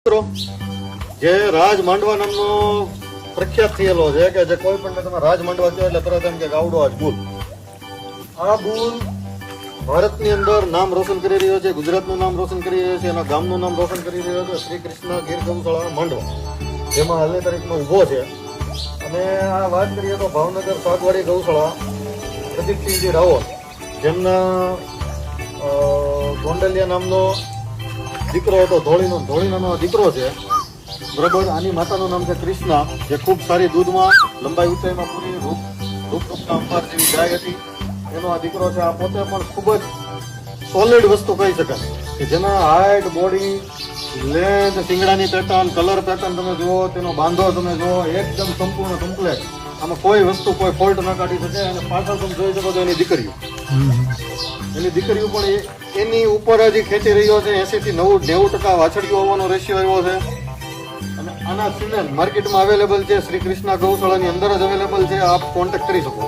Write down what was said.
મિત્રો જે રાજ માંડવા નામનો પ્રખ્યાત થયેલો છે કે જે કોઈ પણ તમે રાજ માંડવા કહો એટલે તરત એમ કે આવડો આજ બુલ. આ બુલ ભારતની અંદર નામ રોશન કરી રહ્યો છે, ગુજરાતનું નામ રોશન કરી રહ્યો છે, એના ગામનું નામ રોશન કરી રહ્યો છે. શ્રી કૃષ્ણ ગીર ગૌશાળા માંડવા જેમાં હાલની તારીખમાં ઊભો છે. અને આ વાત કરીએ તો ભાવનગર સાગવાડી ગૌશાળા પ્રદીપસિંહજી રાવલ જેમના ગોંડલિયા નામનો દીકરો હતો, ધોળીનો દીકરો છે બરાબર. આની માતાનું નામ છે કૃષ્ણા, જે ખૂબ સારી દૂધમાં લંબાઈ ઊંચાઈમાં પૂરી રૂપના અંબાર જેવી ગાય હતી. એનો આ દીકરો છે. આ પોતે પણ ખૂબ જ સોલિડ વસ્તુ કહી શકાય કે જેના હાઈટ, બોડી, લેન્થ, શિંગડાની પેટર્ન, કલર પેટર્ન તમે જુઓ, તેનો બાંધો તમે જુઓ, એકદમ સંપૂર્ણ કમ્પ્લેટ. આમાં કોઈ વસ્તુ કોઈ ફોલ્ટ ના કાઢી શકે. અને પાછળ તમે જોઈ શકો તો એની દીકરીઓ પણ એની ઉપર હજી ખેંચી રહ્યો છે. 80 થી 90% વાછડીઓ હોવાનો રેશિયો આવ્યો છે. અને આના સિમેન્ટ માર્કેટમાં અવેલેબલ છે, શ્રી કૃષ્ણ ગૌશાળાની અંદર જ અવેલેબલ છે. આપ કોન્ટેક્ટ કરી શકો.